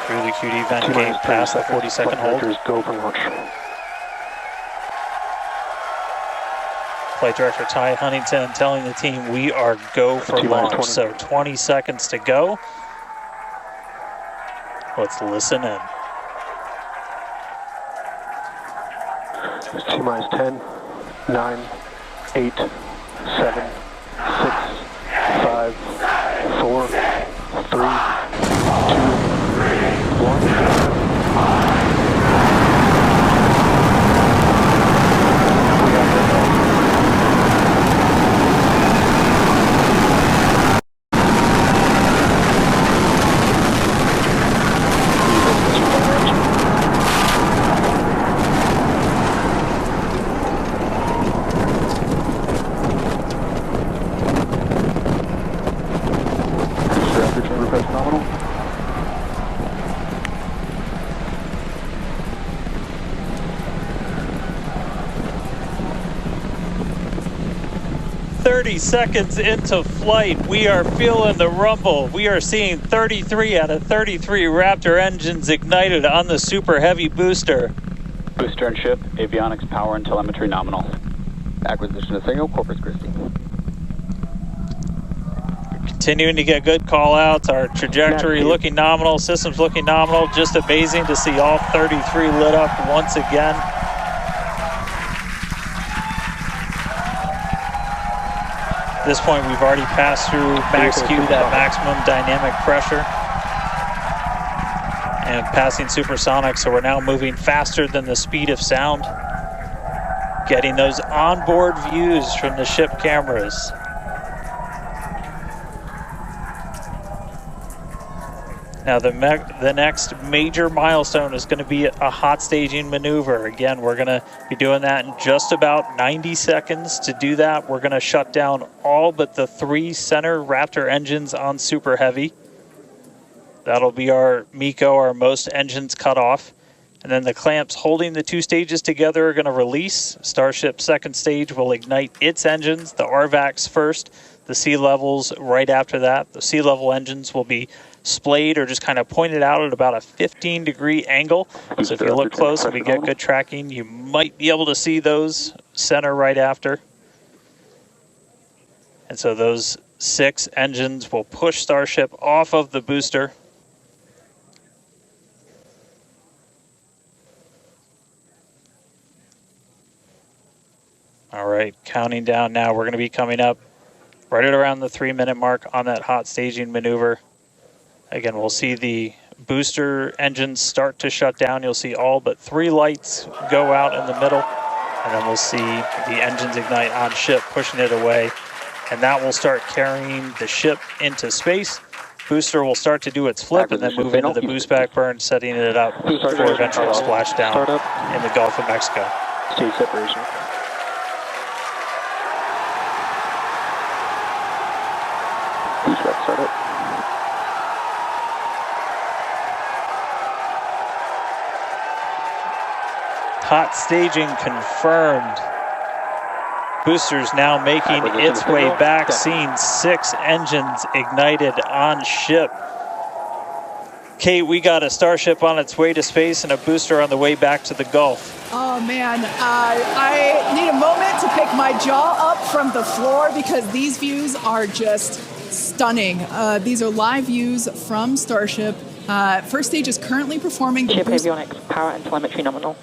through the QD vent gate past the 40-second hold. Go for launch. Flight Director Ty Huntington telling the team we are go for launch. So 20 seconds to go. Let's listen in. T-minus 10, 9, 8, 7, 6, 5, 4, 3, 2, 1. Nominal. 30 seconds into flight, we are feeling the rumble. We are seeing 33 out of 33 Raptor engines ignited on the Super Heavy booster. Booster and ship, avionics, power, and telemetry nominal. Acquisition of signal, Corpus Christi. Continuing to get good call outs, our trajectory looking nominal, systems looking nominal. Just amazing to see all 33 lit up once again. At this point, we've already passed through max Q, that maximum dynamic pressure, and passing supersonic, so we're now moving faster than the speed of sound. Getting those onboard views from the ship cameras. Now the next major milestone is going to be a hot staging maneuver. Again, we're going to be doing that in just about 90 seconds. To do that, we're going to shut down all but the 3 center Raptor engines on Super Heavy. That'll be our MECO, our most engines cut off. And then the clamps holding the 2 stages together are going to release. Starship's second stage will ignite its engines, the RVACs first, the sea levels right after that. The sea level engines will be splayed or just kind of pointed out at about a 15-degree angle. So if you look close and we get good tracking, you might be able to see those center right after. And so those 6 engines will push Starship off of the booster. All right, counting down now. We're going to be coming up right at around the 3-minute mark on that hot staging maneuver. Again, we'll see the booster engines start to shut down. You'll see all but 3 lights go out in the middle. And then we'll see the engines ignite on ship, pushing it away. And that will start carrying the ship into space. Booster will start to do its flip and then move into the boost back burn, setting it up for eventual splashdown in the Gulf of Mexico. Stage separation. Boost back startup. Hot staging confirmed. Boosters now making its way back, seeing 6 engines ignited on ship. Kate, we got a Starship on its way to space and a booster on the way back to the Gulf. Oh man, I need a moment to pick my jaw up from the floor because these views are just stunning. These are live views from Starship. First stage is currently performing the ship avionics, power and telemetry nominal.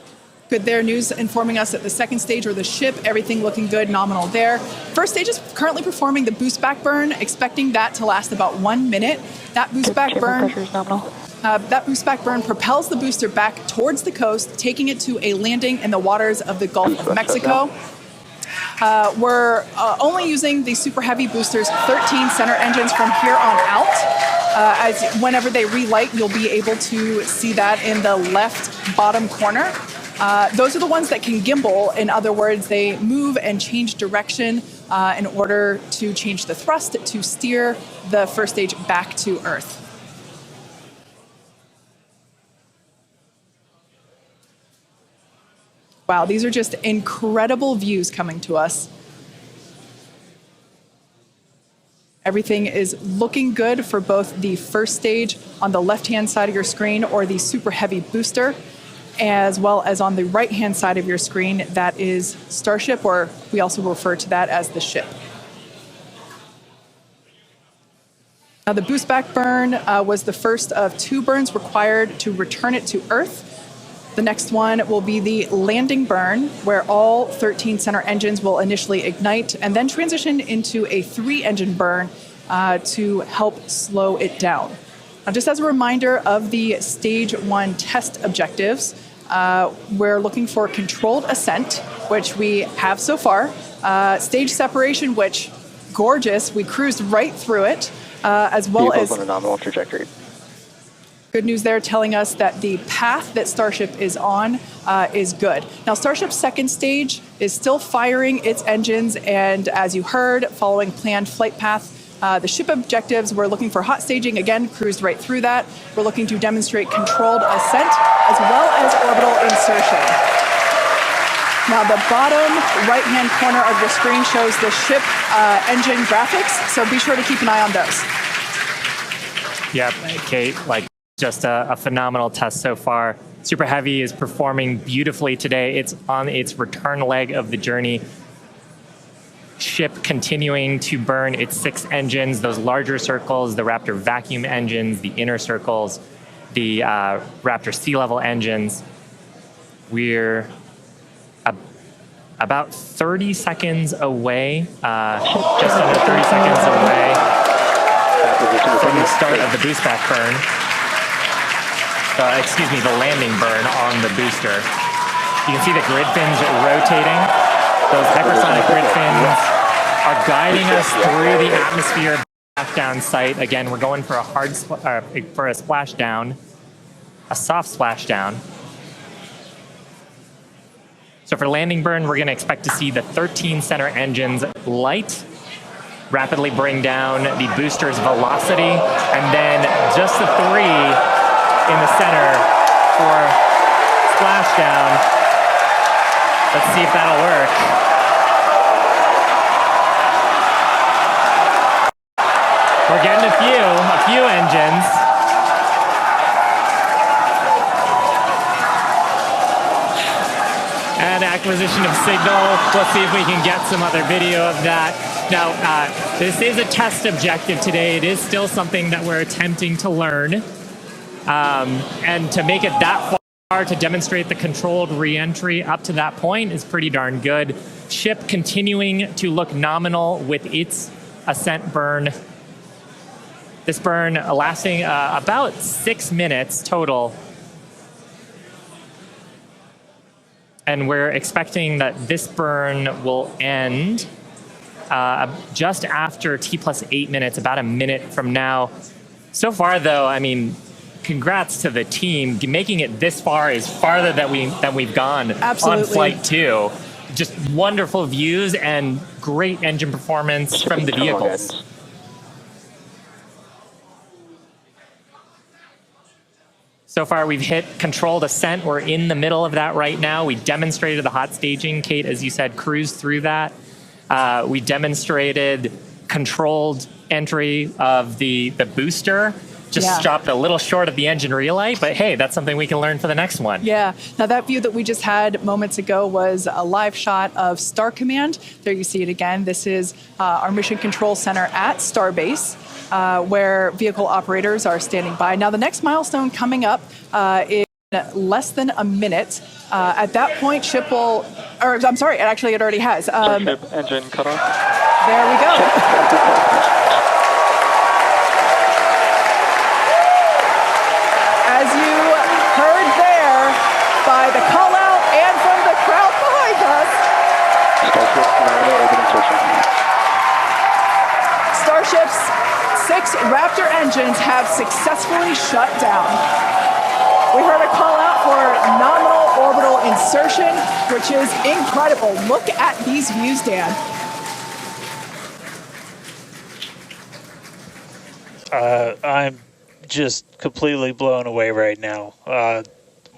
Good there, news informing us that the second stage or the ship, everything looking good, nominal there. First stage is currently performing the boost back burn, expecting that to last about 1 minute. That boost back burn, that boost back burn propels the booster back towards the coast, taking it to a landing in the waters of the Gulf of Mexico. We're only using the Super Heavy boosters 13 center engines from here on out. As whenever they relight, you'll be able to see that in the left bottom corner. Those are the ones that can gimbal. In other words, they move and change direction in order to change the thrust to steer the first stage back to Earth. Wow, these are just incredible views coming to us. Everything is looking good for both the first stage on the left-hand side of your screen, or the Super Heavy booster, as well as on the right-hand side of your screen, that is Starship, or we also refer to that as the ship. Now, the boost back burn was the first of 2 burns required to return it to Earth. The next one will be the landing burn, where all 13 center engines will initially ignite and then transition into a 3-engine burn to help slow it down. Now, just as a reminder of the Stage 1 test objectives, we're looking for controlled ascent, which we have so far. Stage separation, which, gorgeous, we cruised right through it. As well as on a nominal trajectory. Good news there, telling us that the path that Starship is on is good. Now, Starship's second stage is still firing its engines, and as you heard, following planned flight path, the ship objectives, we're looking for hot staging, again, cruised right through that. We're looking to demonstrate controlled ascent, as well as orbital insertion. Now, the bottom right-hand corner of your screen shows the ship engine graphics, so be sure to keep an eye on those. Yep, Kate, just a phenomenal test so far. Super Heavy is performing beautifully today. It's on its return leg of the journey. Ship continuing to burn its 6 engines, those larger circles, the Raptor vacuum engines, the inner circles, the Raptor sea level engines. We're about 30 seconds away, just under 30 seconds away from the start of the boost back burn. The landing burn on the booster. You can see the grid fins rotating. Those hypersonic grid fins are guiding us through the atmosphere back down sight. Again, we're going for a splashdown, a soft splashdown. So for landing burn, we're going to expect to see the 13 center engines light, rapidly bring down the booster's velocity, and then just the 3 in the center for splashdown. Let's see if that'll work. We're getting a few engines. And acquisition of signal. We'll see if we can get some other video of that. Now, this is a test objective today. It is still something that we're attempting to learn. And to make it that far, to demonstrate the controlled re-entry up to that point is pretty darn good. Ship continuing to look nominal with its ascent burn. This burn lasting about 6 minutes total. And we're expecting that this burn will end just after T+8 minutes, about a minute from now. So far, though, I mean, congrats to the team. Making it this far is farther than we've gone. Absolutely. On Flight 2. Just wonderful views and great engine performance from the vehicles. So far, we've hit controlled ascent. We're in the middle of that right now. We demonstrated the hot staging. Kate, as you said, cruised through that. We demonstrated controlled entry of the booster. Just stopped a little short of the engine relight, but hey, that's something we can learn for the next one. Yeah. Now, that view that we just had moments ago was a live shot of Star Command. There you see it again. This is our Mission Control Center at Starbase, where vehicle operators are standing by. Now, the next milestone coming up in less than a minute. At that point, ship will, or I'm sorry, actually it already has. Ship engine cut off. There we go. As you heard there, by the call out and from the crowd behind us, Starship's 6 Raptor engines have successfully shut down. We heard a call out for nominal orbital insertion, which is incredible. Look at these views, Dan. I'm just completely blown away right now.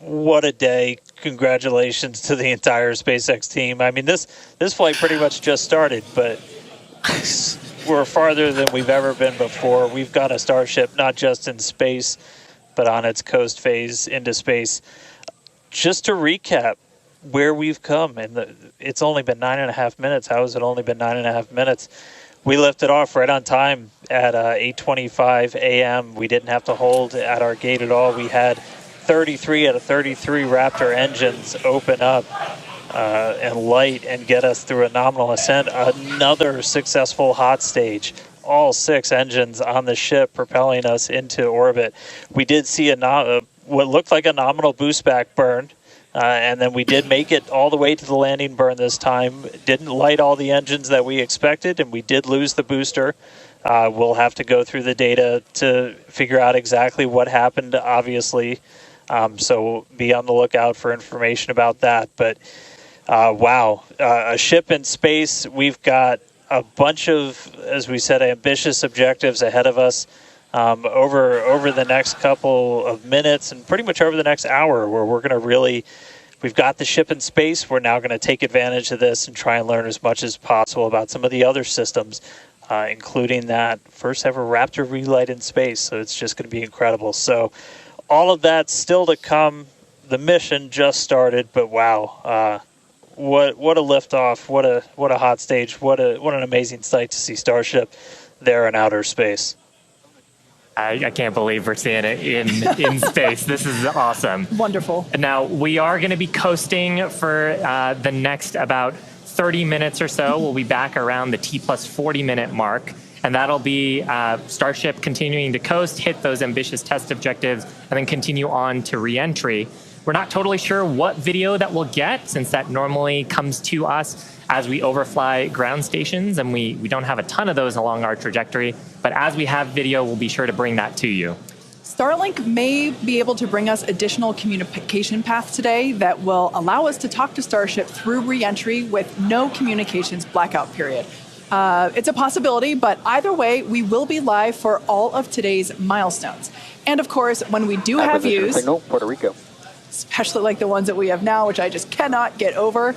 What a day. Congratulations to the entire SpaceX team. I mean, this flight pretty much just started, but we're farther than we've ever been before. We've got a Starship not just in space, but on its coast phase into space. Just to recap where we've come, and it's only been 9.5 minutes. How has it only been 9.5 minutes? We lifted off right on time at 8:25 a.m. We didn't have to hold at our gate at all. We had 33 out of 33 Raptor engines open up and light and get us through a nominal ascent. Another successful hot stage. All 6 engines on the ship propelling us into orbit. We did see what looked like a nominal boost back burn. And then we did make it all the way to the landing burn this time. Didn't light all the engines that we expected, and we did lose the booster. We'll have to go through the data to figure out exactly what happened, obviously. So be on the lookout for information about that. But wow, a ship in space. We've got a bunch of, as we said, ambitious objectives ahead of us. Over the next couple of minutes and pretty much over the next hour, where we're going to we've got the ship in space. We're now going to take advantage of this and try and learn as much as possible about some of the other systems, including that first ever Raptor relight in space. So it's just going to be incredible. So all of that still to come. The mission just started, but wow, what a liftoff! What a hot stage! What an amazing sight to see Starship there in outer space. I can't believe we're seeing it in space. This is awesome. Wonderful. Now, we are going to be coasting for the next about 30 minutes or so. We'll be back around the T plus 40 minute mark. And that'll be Starship continuing to coast, hit those ambitious test objectives, and then continue on to re-entry. We're not totally sure what video that we'll get, since that normally comes to us as we overfly ground stations, and we don't have a ton of those along our trajectory. But as we have video, we'll be sure to bring that to you. Starlink may be able to bring us additional communication paths today that will allow us to talk to Starship through re-entry with no communications blackout period. It's a possibility, but either way, we will be live for all of today's milestones. And of course, when we do have views, signal, Puerto Rico. especially like the ones that we have now, which I just cannot get over.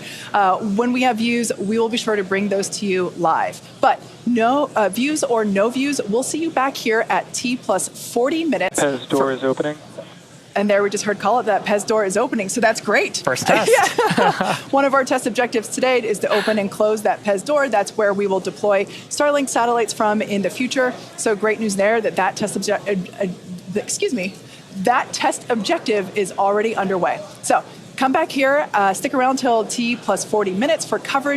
When we have views, we will be sure to bring those to you live. But no views or no views, we'll see you back here at T plus 40 minutes. Pez door is opening. And there we just heard call it that Pez door is opening, so that's great. First test. Yeah. One of our test objectives today is to open and close that Pez door. That's where we will deploy Starlink satellites from in the future. So great news there that that test objective is already underway. So come back here, stick around till T plus 40 minutes for coverage